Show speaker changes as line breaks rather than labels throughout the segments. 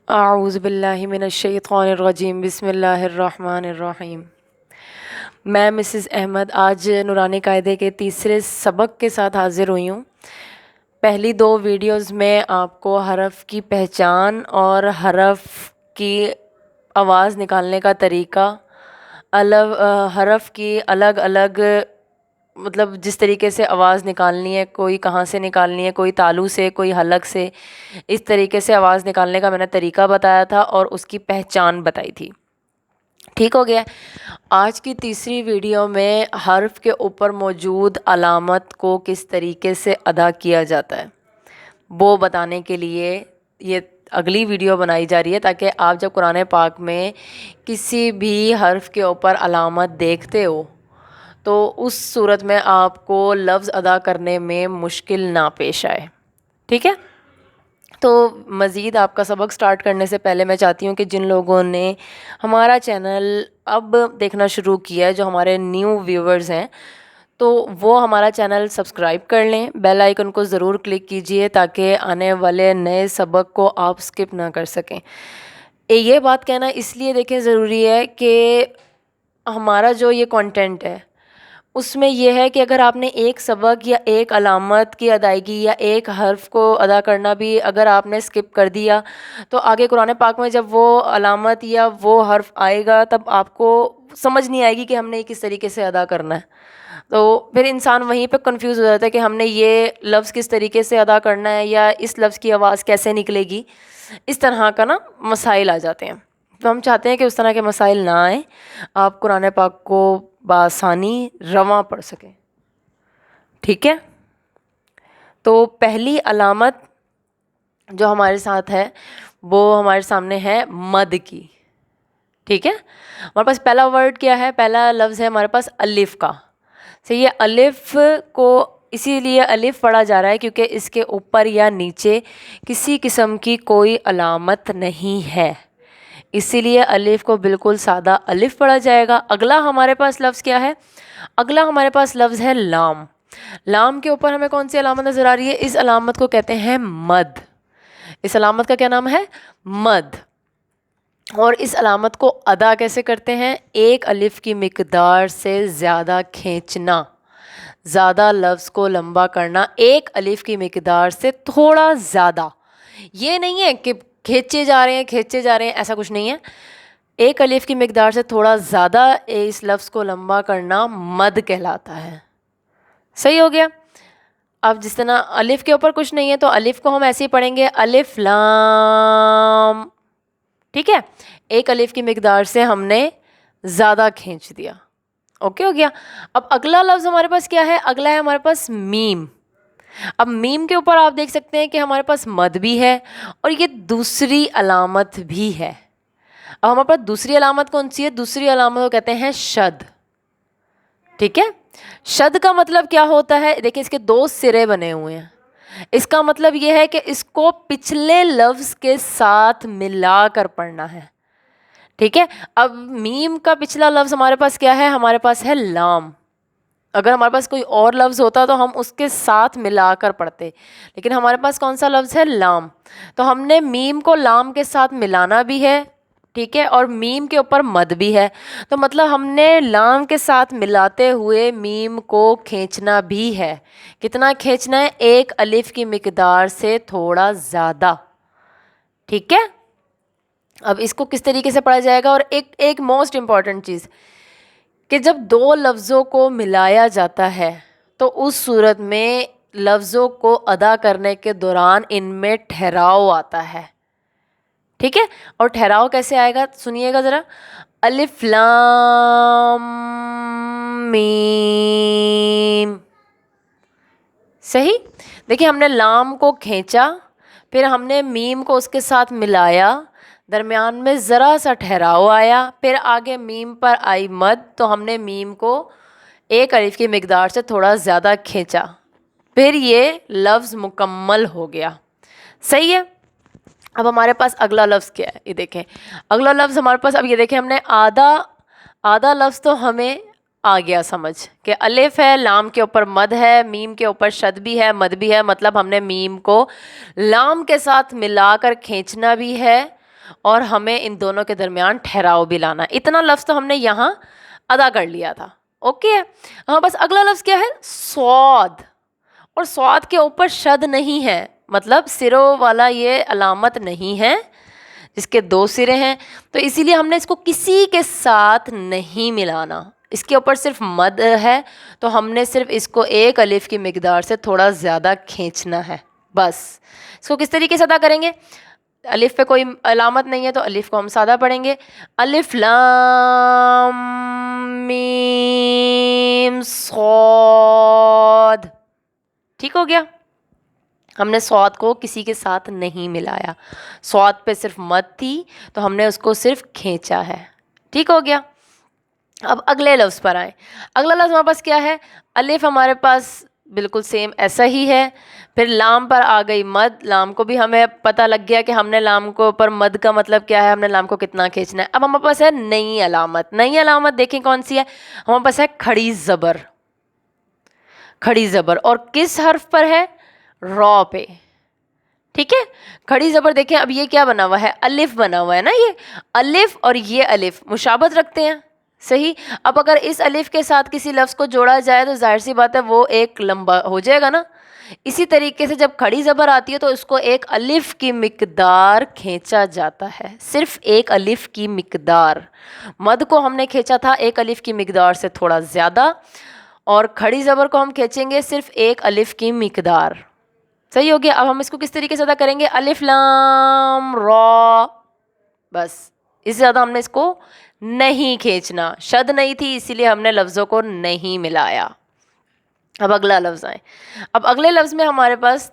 اعوذ باللہ من الشیطان الرجیم بسم اللہ الرحمن الرحیم۔ میں مسز احمد آج نورانی قاعدے کے تیسرے سبق کے ساتھ حاضر ہوئی ہوں۔ پہلی دو ویڈیوز میں آپ کو حرف کی پہچان اور حرف کی آواز نکالنے کا طریقہ، حرف کی الگ الگ مطلب جس طریقے سے آواز نکالنی ہے، کوئی کہاں سے نکالنی ہے، کوئی تالو سے، کوئی حلق سے، اس طریقے سے آواز نکالنے کا میں نے طریقہ بتایا تھا اور اس کی پہچان بتائی تھی۔ ٹھیک ہو گیا۔ آج کی تیسری ویڈیو میں حرف کے اوپر موجود علامت کو کس طریقے سے ادا کیا جاتا ہے وہ بتانے کے لیے یہ اگلی ویڈیو بنائی جا رہی ہے، تاکہ آپ جب قرآن پاک میں کسی بھی حرف کے اوپر علامت دیکھتے ہو تو اس صورت میں آپ کو لفظ ادا کرنے میں مشکل نہ پیش آئے۔ ٹھیک ہے؟ تو مزید آپ کا سبق سٹارٹ کرنے سے پہلے میں چاہتی ہوں کہ جن لوگوں نے ہمارا چینل اب دیکھنا شروع کیا ہے، جو ہمارے نیو ویورز ہیں، تو وہ ہمارا چینل سبسکرائب کر لیں، بیل آئیکن کو ضرور کلک کیجئے تاکہ آنے والے نئے سبق کو آپ سکپ نہ کر سکیں۔ یہ بات کہنا اس لیے دیکھیں ضروری ہے کہ ہمارا جو یہ کنٹینٹ ہے اس میں یہ ہے کہ اگر آپ نے ایک سبق یا ایک علامت کی ادائیگی یا ایک حرف کو ادا کرنا بھی اگر آپ نے سکپ کر دیا تو آگے قرآن پاک میں جب وہ علامت یا وہ حرف آئے گا تب آپ کو سمجھ نہیں آئے گی کہ ہم نے کس طریقے سے ادا کرنا ہے۔ تو پھر انسان وہیں پہ کنفیوز ہو جاتا ہے کہ ہم نے یہ لفظ کس طریقے سے ادا کرنا ہے یا اس لفظ کی آواز کیسے نکلے گی، اس طرح کا نا مسائل آ جاتے ہیں۔ تو ہم چاہتے ہیں کہ اس طرح کے مسائل نہ آئیں، آپ قرآن پاک کو بآسانی رواں پڑھ سکیں۔ ٹھیک ہے؟ تو پہلی علامت جو ہمارے ساتھ ہے وہ ہمارے سامنے ہے مد کی۔ ٹھیک ہے؟ ہمارے پاس پہلا ورڈ کیا ہے؟ پہلا لفظ ہے ہمارے پاس الف کا۔ یہ الف کو اسی لیے الف پڑھا جا رہا ہے کیونکہ اس کے اوپر یا نیچے کسی قسم کی کوئی علامت نہیں ہے، اسی لیے الف کو بالکل سادہ الف پڑھا جائے گا۔ اگلا ہمارے پاس لفظ کیا ہے؟ اگلا ہمارے پاس لفظ ہے لام۔ لام کے اوپر ہمیں کون سی علامت نظر آ رہی ہے؟ اس علامت کو کہتے ہیں مد۔ اس علامت کا کیا نام ہے؟ مد۔ اور اس علامت کو ادا کیسے کرتے ہیں؟ ایک الف کی مقدار سے زیادہ کھینچنا، زیادہ لفظ کو لمبا کرنا، ایک الف کی مقدار سے تھوڑا زیادہ۔ یہ نہیں ہے کہ کھینچے جا رہے ہیں، ایسا کچھ نہیں ہے۔ ایک الف کی مقدار سے تھوڑا زیادہ اس لفظ کو لمبا کرنا مد کہلاتا ہے۔ صحیح ہو گیا؟ اب جس طرح الف کے اوپر کچھ نہیں ہے تو الف کو ہم ایسے ہی پڑھیں گے، الف لام۔ ٹھیک ہے؟ ایک الف کی مقدار سے ہم نے زیادہ کھینچ دیا۔ اوکے ہو گیا؟ اب اگلا لفظ ہمارے پاس کیا ہے؟ اگلا ہے ہمارے پاس میم۔ اب میم کے اوپر آپ دیکھ سکتے ہیں کہ ہمارے پاس مد بھی ہے اور یہ دوسری علامت بھی ہے۔ اب ہمارے پاس دوسری علامت کون سی ہے؟ دوسری علامت کو کہتے ہیں شد۔ ٹھیک ہے؟ شد کا مطلب کیا ہوتا ہے؟ دیکھیں اس کے دو سرے بنے ہوئے ہیں۔ اس کا مطلب یہ ہے کہ اس کو پچھلے لفظ کے ساتھ ملا کر پڑھنا ہے۔ ٹھیک ہے؟ اب میم کا پچھلا لفظ ہمارے پاس کیا ہے؟ ہمارے پاس ہے لام۔ اگر ہمارے پاس کوئی اور لفظ ہوتا تو ہم اس کے ساتھ ملا کر پڑھتے، لیکن ہمارے پاس کون سا لفظ ہے؟ لام۔ تو ہم نے میم کو لام کے ساتھ ملانا بھی ہے، ٹھیک ہے، اور میم کے اوپر مد بھی ہے۔ تو مطلب ہم نے لام کے ساتھ ملاتے ہوئے میم کو کھینچنا بھی ہے۔ کتنا کھینچنا ہے؟ ایک الف کی مقدار سے تھوڑا زیادہ۔ ٹھیک ہے؟ اب اس کو کس طریقے سے پڑھا جائے گا؟ اور ایک موسٹ امپورٹنٹ چیز کہ جب دو لفظوں کو ملایا جاتا ہے تو اس صورت میں لفظوں کو ادا کرنے کے دوران ان میں ٹھہراؤ آتا ہے۔ ٹھیک ہے؟ اور ٹھہراؤ کیسے آئے گا؟ سنیے گا ذرا۔ الف لام میم۔ صحیح؟ دیکھیں ہم نے لام کو کھینچا، پھر ہم نے میم کو اس کے ساتھ ملایا، درمیان میں ذرا سا ٹھہراؤ آیا، پھر آگے میم پر آئی مد، تو ہم نے میم کو ایک الف کی مقدار سے تھوڑا زیادہ کھینچا، پھر یہ لفظ مکمل ہو گیا۔ صحیح ہے؟ اب ہمارے پاس اگلا لفظ کیا ہے؟ یہ دیکھیں اگلا لفظ ہمارے پاس، اب یہ دیکھیں ہم نے آدھا لفظ تو ہمیں آ گیا سمجھ کہ الف ہے، لام کے اوپر مد ہے، میم کے اوپر شد بھی ہے، مد بھی ہے، مطلب ہم نے میم کو لام کے ساتھ ملا کر کھینچنا بھی ہے اور ہمیں ان دونوں کے درمیان ٹھہراؤ بھی لانا. اتنا لفظ تو ہم نے یہاں ادا کر لیا تھا. اوکے. ہاں بس اگلا لفظ کیا ہے؟ صاد. اور صاد کے اوپر شد نہیں ہے، مطلب سروں والا یہ علامت نہیں ہے جس کے دو سرے ہیں، تو اسی لیے ہم نے اس کو کسی کے ساتھ نہیں ملانا. اس کے اوپر صرف مد ہے تو ہم نے صرف اس کو ایک الف کی مقدار سے تھوڑا زیادہ کھینچنا ہے بس. اس کو کس طریقے سے ادا کریں گے؟ الف پہ کوئی علامت نہیں ہے تو الف کو ہم سادہ پڑھیں گے. الف لام میم صاد. ٹھیک ہو گیا؟ ہم نے صاد کو کسی کے ساتھ نہیں ملایا، صاد پہ صرف مد تھی تو ہم نے اس کو صرف کھینچا ہے. ٹھیک ہو گیا؟ اب اگلے لفظ پر آئیں. اگلا لفظ ہمارے پاس کیا ہے؟ الف ہمارے پاس بالکل سیم ایسا ہی ہے. پھر لام پر آ گئی مد. لام کو بھی ہمیں پتہ لگ گیا کہ ہم نے لام کو پر مد کا مطلب کیا ہے، ہم نے لام کو کتنا کھینچنا ہے. اب ہمارے پاس ہے نئی علامت. نئی علامت دیکھیں کون سی ہے؟ ہمارے پاس ہے کھڑی زبر. کھڑی زبر اور کس حرف پر ہے؟ را پہ. ٹھیک ہے. کھڑی زبر دیکھیں اب یہ کیا بنا ہوا ہے؟ الف بنا ہوا ہے نا. یہ الف اور یہ الف مشابہت رکھتے ہیں، صحیح. اب اگر اس الف کے ساتھ کسی لفظ کو جوڑا جائے تو ظاہر سی بات ہے وہ ایک لمبا ہو جائے گا نا. اسی طریقے سے جب کھڑی زبر آتی ہے تو اس کو ایک الف کی مقدار کھینچا جاتا ہے، صرف ایک الف کی مقدار. مد کو ہم نے کھینچا تھا ایک الف کی مقدار سے تھوڑا زیادہ، اور کھڑی زبر کو ہم کھینچیں گے صرف ایک الف کی مقدار. صحیح ہو گیا؟ اب ہم اس کو کس طریقے سے ادا کریں گے؟ الف لام را. بس اس سے زیادہ ہم نے اس کو نہیں کھینچنا. شد نہیں تھی اسی لیے ہم نے لفظوں کو نہیں ملایا. اب اگلا لفظ آئیں. اب اگلے لفظ میں ہمارے پاس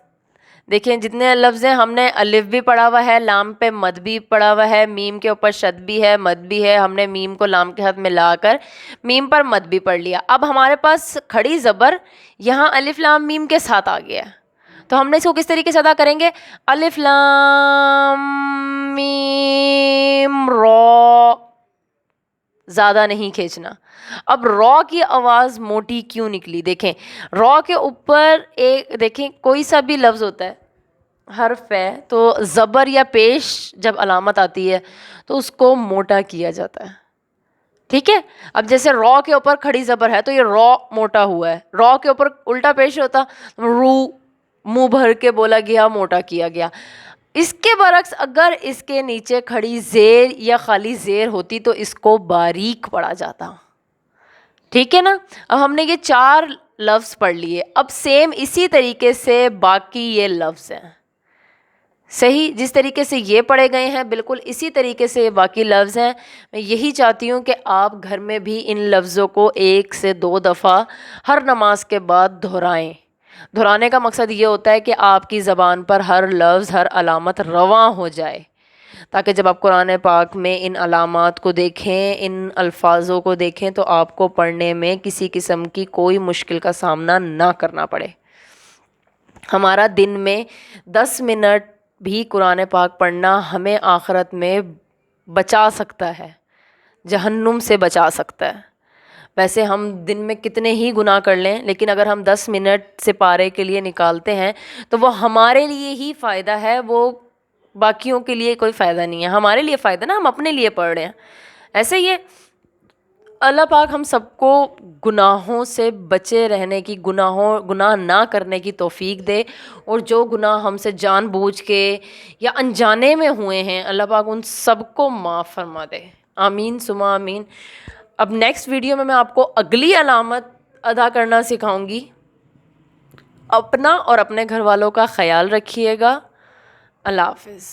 دیکھیں جتنے لفظ ہیں، ہم نے الف بھی پڑھا ہوا ہے، لام پہ مد بھی پڑھا ہوا ہے، میم کے اوپر شد بھی ہے، مد بھی ہے. ہم نے میم کو لام کے ساتھ ملا کر میم پر مد بھی پڑھ لیا. اب ہمارے پاس کھڑی زبر یہاں الف لام میم کے ساتھ آ گیا ہے تو ہم نے اس کو کس طریقے سے ادا کریں گے؟ الف لام میم را. زیادہ نہیں کھینچنا. اب را کی آواز موٹی کیوں نکلی؟ دیکھیں را کے اوپر ایک دیکھیں کوئی سا بھی لفظ ہوتا ہے، حرف ہے، تو زبر یا پیش جب علامت آتی ہے تو اس کو موٹا کیا جاتا ہے. ٹھیک ہے. اب جیسے را کے اوپر کھڑی زبر ہے تو یہ را موٹا ہوا ہے. را کے اوپر الٹا پیش ہوتا رو، منہ بھر کے بولا گیا، موٹا کیا گیا. اس کے برعکس اگر اس کے نیچے کھڑی زیر یا خالی زیر ہوتی تو اس کو باریک پڑھا جاتا. ٹھیک ہے نا. اب ہم نے یہ 4 لفظ پڑھ لیے. اب سیم اسی طریقے سے باقی یہ لفظ ہیں، صحیح. جس طریقے سے یہ پڑھے گئے ہیں بالکل اسی طریقے سے یہ باقی لفظ ہیں. میں یہی چاہتی ہوں کہ آپ گھر میں بھی ان لفظوں کو 1 سے 2 دفعہ ہر نماز کے بعد دہرائیں. دہرانے کا مقصد یہ ہوتا ہے کہ آپ کی زبان پر ہر لفظ، ہر علامت رواں ہو جائے، تاکہ جب آپ قرآن پاک میں ان علامات کو دیکھیں، ان الفاظوں کو دیکھیں تو آپ کو پڑھنے میں کسی قسم کی کوئی مشکل کا سامنا نہ کرنا پڑے. ہمارا دن میں 10 منٹ بھی قرآن پاک پڑھنا ہمیں آخرت میں بچا سکتا ہے، جہنم سے بچا سکتا ہے. ویسے ہم دن میں کتنے ہی گناہ کر لیں لیکن اگر ہم 10 منٹ سے پارے کے لیے نکالتے ہیں تو وہ ہمارے لیے ہی فائدہ ہے، وہ باقیوں کے لیے کوئی فائدہ نہیں ہے. ہمارے لیے فائدہ نا، ہم اپنے لیے پڑھ رہے ہیں. ایسے ہی اللہ پاک ہم سب کو گناہوں سے بچے رہنے کی، گناہ نہ کرنے کی توفیق دے، اور جو گناہ ہم سے جان بوجھ کے یا انجانے میں ہوئے ہیں اللہ پاک ان سب کو معاف فرما دے. آمین ثم آمین. اب نیکسٹ ویڈیو میں آپ کو اگلی علامت ادا کرنا سکھاؤں گی. اپنا اور اپنے گھر والوں کا خیال رکھیے گا. اللہ حافظ.